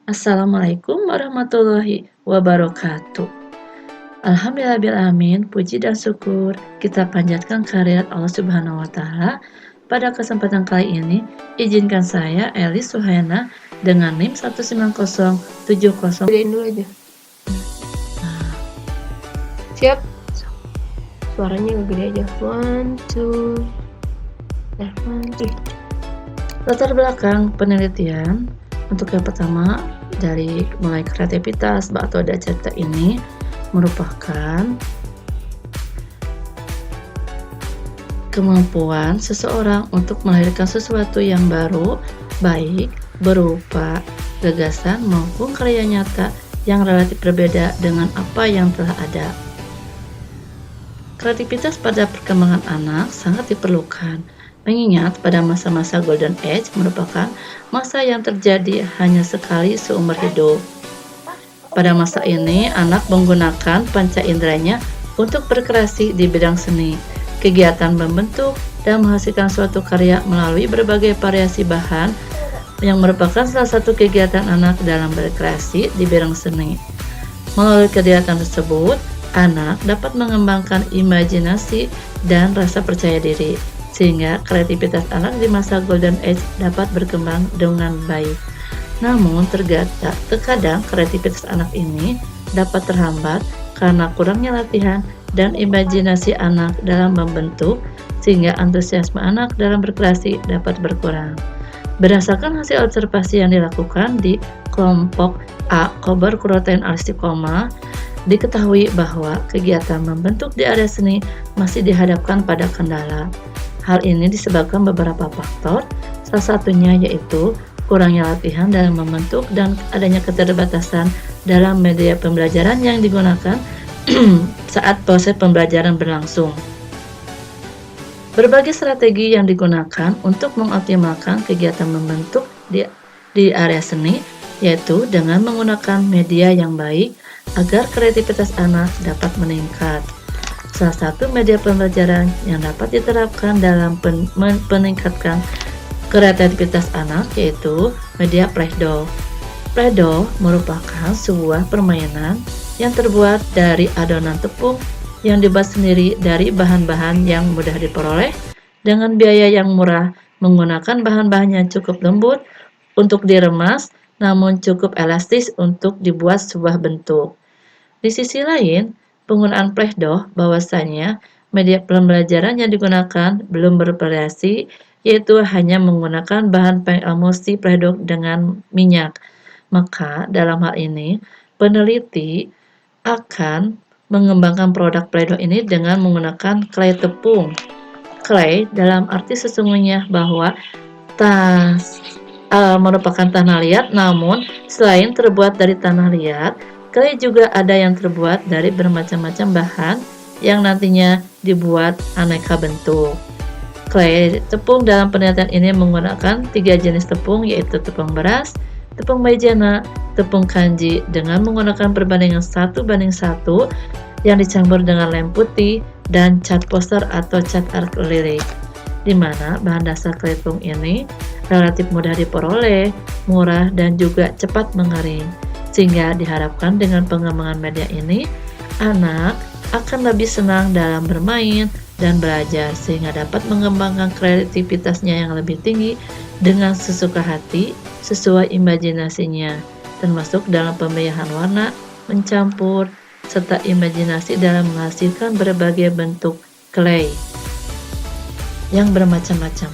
Assalamualaikum warahmatullahi wabarakatuh. Alhamdulillahirrahmanirrahim, puji dan syukur kita panjatkan kehadirat Allah Subhanahu wa Ta'ala. Pada kesempatan kali ini, izinkan saya, Eli Suhaina, dengan NIM 19070. Gedein dulu aja. Siap? Suaranya gede aja. 1, 2. Latar belakang penelitian untuk yang pertama, dari mulai kreativitas atau ada cerita ini merupakan kemampuan seseorang untuk melahirkan sesuatu yang baru, baik berupa gagasan maupun karya nyata yang relatif berbeda dengan apa yang telah ada. Kreativitas pada perkembangan anak sangat diperlukan, mengingat pada masa-masa Golden Age merupakan masa yang terjadi hanya sekali seumur hidup. Pada masa ini, anak menggunakan panca inderanya untuk berkreasi di bidang seni, kegiatan membentuk, dan menghasilkan suatu karya melalui berbagai variasi bahan yang merupakan salah satu kegiatan anak dalam berkreasi di bidang seni. Melalui kegiatan tersebut, anak dapat mengembangkan imajinasi dan rasa percaya diri, sehingga kreativitas anak di masa Golden Age dapat berkembang dengan baik. Namun terkadang kreativitas anak ini dapat terhambat karena kurangnya latihan dan imajinasi anak dalam membentuk, sehingga antusiasme anak dalam berkreasi dapat berkurang. Berdasarkan hasil observasi yang dilakukan di kelompok A Kobar Kurotain Al-Istiqomah, diketahui bahwa kegiatan membentuk di area seni masih dihadapkan pada kendala. Hal ini disebabkan beberapa faktor, salah satunya yaitu kurangnya latihan dalam membentuk dan adanya keterbatasan dalam media pembelajaran yang digunakan saat proses pembelajaran berlangsung. Berbagai strategi yang digunakan untuk mengoptimalkan kegiatan membentuk di area seni, yaitu dengan menggunakan media yang baik agar kreativitas anak dapat meningkat. Salah satu media pembelajaran yang dapat diterapkan dalam meningkatkan kreativitas anak yaitu media Play-Doh. Play-Doh merupakan sebuah permainan yang terbuat dari adonan tepung yang dibuat sendiri dari bahan-bahan yang mudah diperoleh dengan biaya yang murah, menggunakan bahan-bahan yang cukup lembut untuk diremas namun cukup elastis untuk dibuat sebuah bentuk. Di sisi lain, penggunaan Play-Doh bahwasanya media pembelajaran yang digunakan belum bervariasi, yaitu hanya menggunakan bahan pengemulsi Play-Doh dengan minyak. Maka dalam hal ini, peneliti akan mengembangkan produk Play-Doh ini dengan menggunakan clay tepung. Clay dalam arti sesungguhnya bahwa merupakan tanah liat, namun selain terbuat dari tanah liat, clay juga ada yang terbuat dari bermacam-macam bahan yang nantinya dibuat aneka bentuk. Clay tepung dalam penelitian ini menggunakan 3 jenis tepung, yaitu tepung beras, tepung maizena, tepung kanji dengan menggunakan perbandingan 1:1 yang dicampur dengan lem putih dan cat poster atau cat akrilik, di mana bahan dasar clay tepung ini relatif mudah diperoleh, murah, dan juga cepat mengering, sehingga diharapkan dengan pengembangan media ini, anak akan lebih senang dalam bermain dan belajar, sehingga dapat mengembangkan kreativitasnya yang lebih tinggi dengan sesuka hati sesuai imajinasinya, termasuk dalam pemilihan warna, mencampur, serta imajinasi dalam menghasilkan berbagai bentuk clay yang bermacam-macam.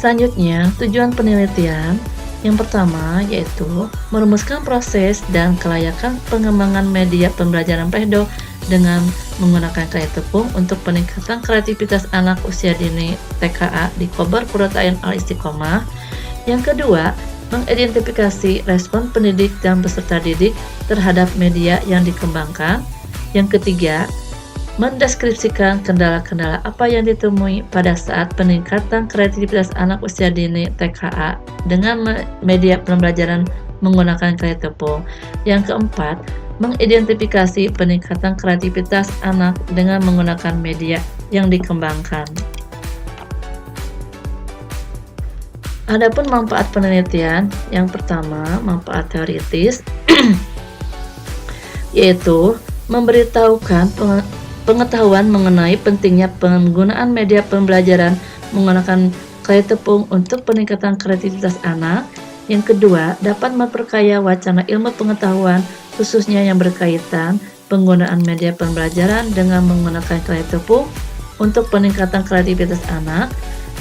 Selanjutnya, tujuan penelitian yang pertama yaitu merumuskan proses dan kelayakan pengembangan media pembelajaran Play-Doh dengan menggunakan clay tepung untuk peningkatan kreativitas anak usia dini TKA di Kobar Kurotain Al-Istiqomah. Yang kedua, mengidentifikasi respon pendidik dan peserta didik terhadap media yang dikembangkan. Yang ketiga, mendeskripsikan kendala-kendala apa yang ditemui pada saat peningkatan kreativitas anak usia dini TKA dengan media pembelajaran menggunakan clay tepung. Yang keempat, mengidentifikasi peningkatan kreativitas anak dengan menggunakan media yang dikembangkan. Adapun manfaat penelitian, yang pertama manfaat teoritis yaitu memberitahukan pengetahuan mengenai pentingnya penggunaan media pembelajaran menggunakan clay tepung untuk peningkatan kreativitas anak. Yang kedua, dapat memperkaya wacana ilmu pengetahuan khususnya yang berkaitan penggunaan media pembelajaran dengan menggunakan clay tepung untuk peningkatan kreativitas anak.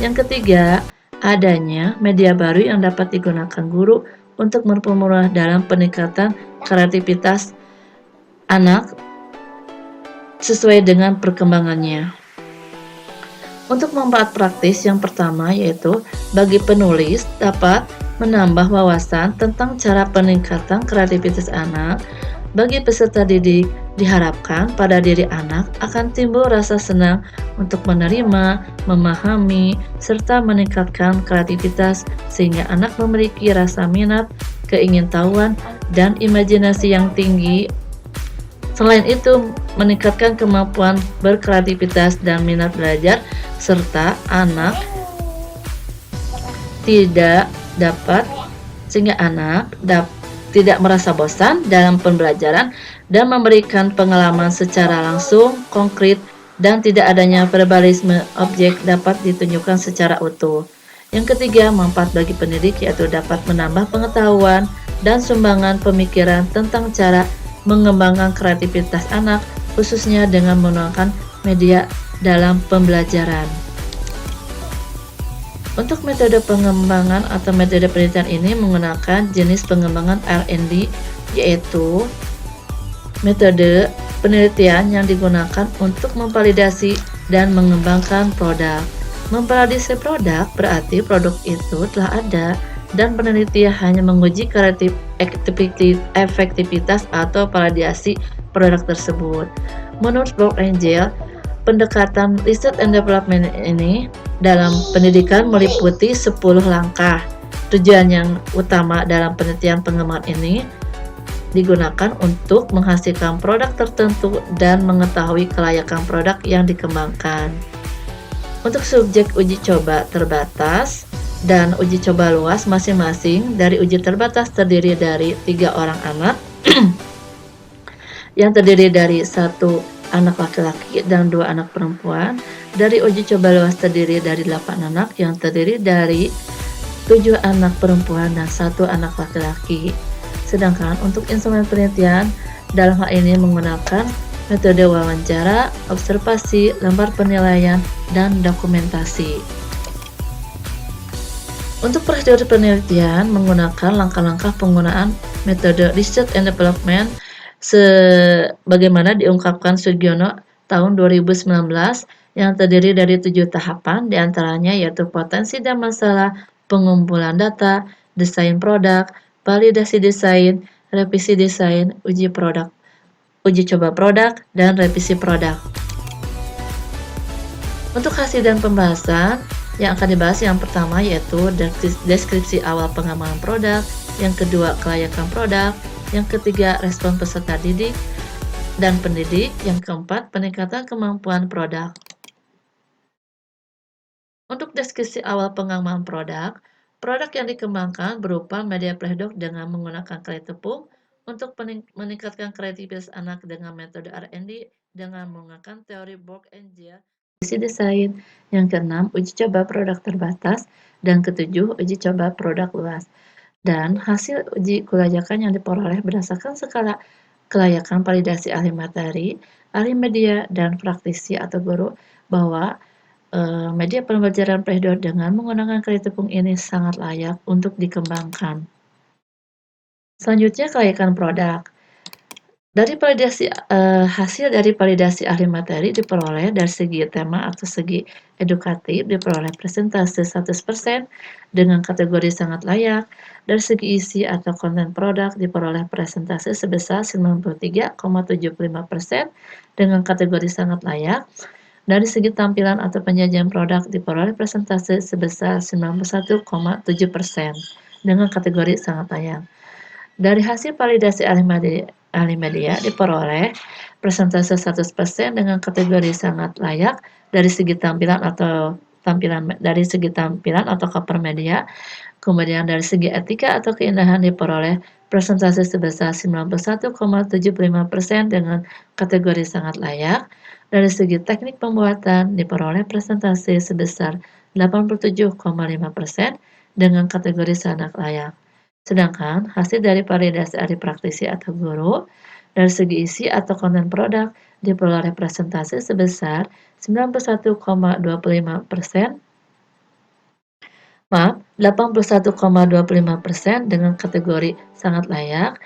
Yang ketiga, adanya media baru yang dapat digunakan guru untuk mempermudah dalam peningkatan kreativitas anak sesuai dengan perkembangannya. Untuk manfaat praktis yang pertama yaitu bagi penulis dapat menambah wawasan tentang cara peningkatan kreativitas anak. Bagi peserta didik diharapkan pada diri anak akan timbul rasa senang untuk menerima, memahami, serta meningkatkan kreativitas sehingga anak memiliki rasa minat, keingintahuan, dan imajinasi yang tinggi. Selain itu, meningkatkan kemampuan berkreativitas dan minat belajar, serta anak tidak dapat sehingga anak tidak merasa bosan dalam pembelajaran dan memberikan pengalaman secara langsung, konkret, dan tidak adanya verbalisme objek dapat ditunjukkan secara utuh. Yang ketiga, manfaat bagi pendidik yaitu dapat menambah pengetahuan dan sumbangan pemikiran tentang cara mengembangkan kreativitas anak, khususnya dengan menggunakan media dalam pembelajaran. Untuk metode pengembangan atau metode penelitian ini menggunakan jenis pengembangan R&D, yaitu metode penelitian yang digunakan untuk memvalidasi dan mengembangkan produk. Memvalidasi produk berarti produk itu telah ada dan peneliti hanya menguji efektivitas atau validasi produk tersebut. Menurut Borg Angel, pendekatan research and development ini dalam pendidikan meliputi 10 langkah. Tujuan yang utama dalam penelitian pengembangan ini digunakan untuk menghasilkan produk tertentu dan mengetahui kelayakan produk yang dikembangkan. Untuk subjek uji coba terbatas dan uji coba luas masing-masing dari uji terbatas terdiri dari 3 orang anak yang terdiri dari 1 anak laki-laki dan 2 anak perempuan. Dari uji coba luas terdiri dari 8 anak yang terdiri dari 7 anak perempuan dan 1 anak laki-laki. Sedangkan untuk instrumen penelitian dalam hal ini menggunakan metode wawancara, observasi, lembar penilaian, dan dokumentasi. Untuk prosedur penelitian menggunakan langkah-langkah penggunaan metode research and development sebagaimana diungkapkan Sugiono tahun 2019 yang terdiri dari 7 tahapan diantaranya yaitu potensi dan masalah, pengumpulan data, desain produk, validasi desain, revisi desain, uji coba produk, dan revisi produk. Untuk hasil dan pembahasan yang akan dibahas yang pertama yaitu deskripsi awal pengembangan produk, yang kedua kelayakan produk, yang ketiga respon peserta didik dan pendidik, yang keempat peningkatan kemampuan produk. Untuk deskripsi awal pengembangan produk yang dikembangkan berupa media pledok dengan menggunakan clay tepung untuk meningkatkan kreativitas anak dengan metode R&D dengan menggunakan teori Borg Angel. Desain. Yang keenam, uji coba produk terbatas. Dan ketujuh, uji coba produk luas. Dan hasil uji kelayakan yang diperoleh berdasarkan skala kelayakan validasi ahli materi, ahli media, dan praktisi atau guru bahwa media pembelajaran Play-Doh dengan menggunakan clay tepung ini sangat layak untuk dikembangkan. Selanjutnya, kelayakan produk. Dari hasil dari validasi ahli materi diperoleh dari segi tema atau segi edukatif diperoleh presentase 100% dengan kategori sangat layak. Dari segi isi atau konten produk diperoleh presentase sebesar 93,75% dengan kategori sangat layak. Dari segi tampilan atau penyajian produk diperoleh presentase sebesar 91,7% dengan kategori sangat layak. Dari hasil validasi ahli media diperoleh presentase 100% dengan kategori sangat layak dari segi tampilan atau dari segi tampilan atau cover media, kemudian dari segi etika atau keindahan diperoleh presentasi sebesar 91,75% dengan kategori sangat layak. Dari segi teknik pembuatan diperoleh presentasi sebesar 87,5% dengan kategori sangat layak. Sedangkan hasil dari validasi ahli praktisi atau guru dari segi isi atau konten produk diperoleh presentasi sebesar 91,25%, 81,25% dengan kategori sangat layak,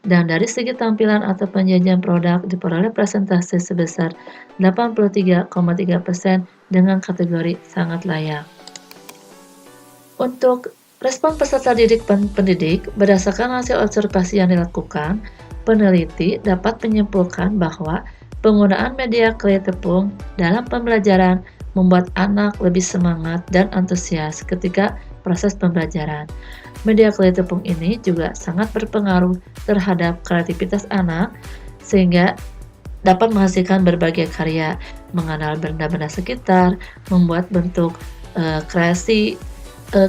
dan dari segi tampilan atau penyajian produk diperoleh presentasi sebesar 83,3% dengan kategori sangat layak. Untuk respon peserta didik pendidik, berdasarkan hasil observasi yang dilakukan, peneliti dapat menyimpulkan bahwa penggunaan media clay tepung dalam pembelajaran membuat anak lebih semangat dan antusias ketika proses pembelajaran. Media clay tepung ini juga sangat berpengaruh terhadap kreativitas anak, sehingga dapat menghasilkan berbagai karya, mengenal benda-benda sekitar, membuat bentuk kreasi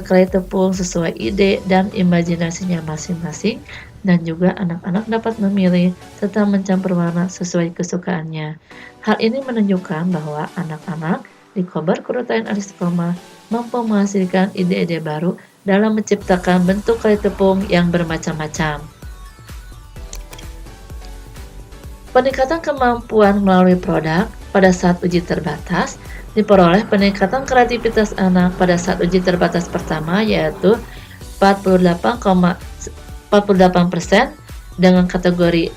clay tepung sesuai ide dan imajinasinya masing-masing, dan juga anak-anak dapat memilih serta mencampur warna sesuai kesukaannya. Hal ini menunjukkan bahwa anak-anak di Kobar Kurutain Istiqomah mampu menghasilkan ide-ide baru dalam menciptakan bentuk clay tepung yang bermacam-macam. Peningkatan kemampuan melalui produk pada saat uji terbatas diperoleh peningkatan kreativitas anak pada saat uji terbatas pertama, yaitu 48% dengan kategori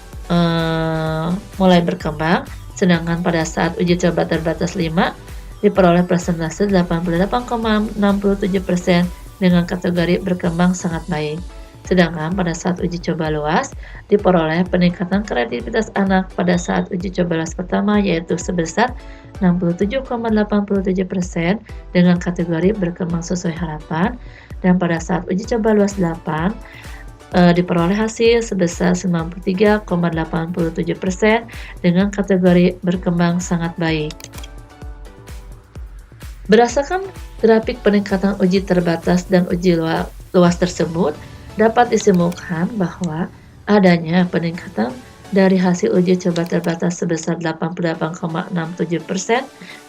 mulai berkembang, sedangkan pada saat uji coba terbatas 5 diperoleh presentasi 88,67% dengan kategori berkembang sangat baik. Sedangkan pada saat uji coba luas diperoleh peningkatan kreativitas anak pada saat uji coba luas pertama, yaitu sebesar 67,87% dengan kategori berkembang sesuai harapan, dan pada saat uji coba luas 8 diperoleh hasil sebesar 93,87% dengan kategori berkembang sangat baik. Berdasarkan grafik peningkatan uji terbatas dan uji luas tersebut, dapat disimpulkan bahwa adanya peningkatan dari hasil uji coba terbatas sebesar 88,67%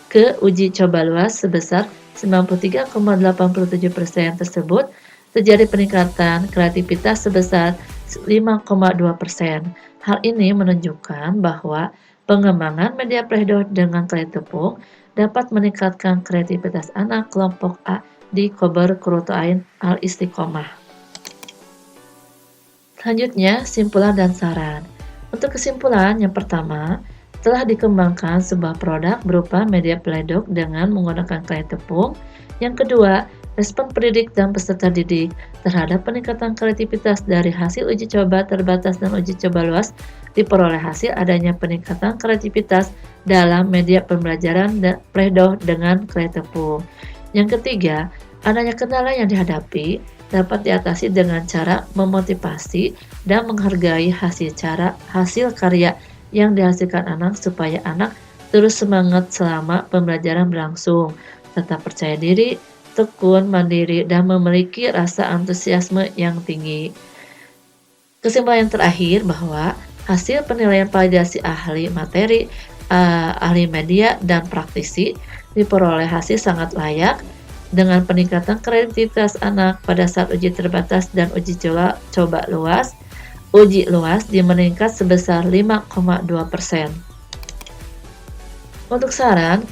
ke uji coba luas sebesar 93,87% tersebut terjadi peningkatan kreativitas sebesar 5,2%. Hal ini menunjukkan bahwa pengembangan media play-doh dengan clay tepung dapat meningkatkan kreativitas anak kelompok A di Kobar Kurutain Al-Istiqomah. Selanjutnya, simpulan dan saran. Untuk kesimpulan, yang pertama, telah dikembangkan sebuah produk berupa media play-doh dengan menggunakan clay tepung. Yang kedua, respon pendidik dan peserta didik terhadap peningkatan kreativitas dari hasil uji coba terbatas dan uji coba luas diperoleh hasil adanya peningkatan kreativitas dalam media pembelajaran play-doh dengan clay tepung. Yang ketiga, adanya kendala yang dihadapi dapat diatasi dengan cara memotivasi dan menghargai hasil karya yang dihasilkan anak supaya anak terus semangat selama pembelajaran berlangsung, tetap percaya diri, tekun, mandiri, dan memiliki rasa antusiasme yang tinggi. Kesimpulan yang terakhir bahwa hasil penilaian validasi ahli materi, ahli media, dan praktisi diperoleh hasil sangat layak dengan peningkatan kreativitas anak pada saat uji terbatas dan uji luas meningkat sebesar 5,2%. Untuk saran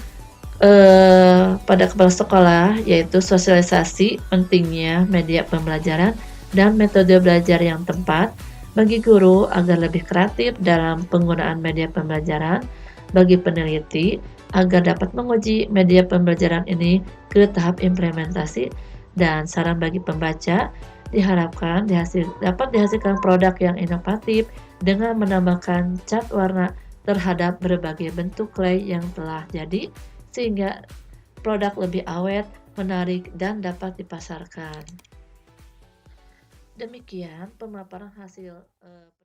pada kepala sekolah, yaitu sosialisasi pentingnya media pembelajaran dan metode belajar yang tepat bagi guru agar lebih kreatif dalam penggunaan media pembelajaran, bagi peneliti agar dapat menguji media pembelajaran ini ke tahap implementasi, dan saran bagi pembaca diharapkan dapat dihasilkan produk yang inovatif dengan menambahkan cat warna terhadap berbagai bentuk clay yang telah jadi, sehingga produk lebih awet, menarik, dan dapat dipasarkan. Demikian pemaparan hasil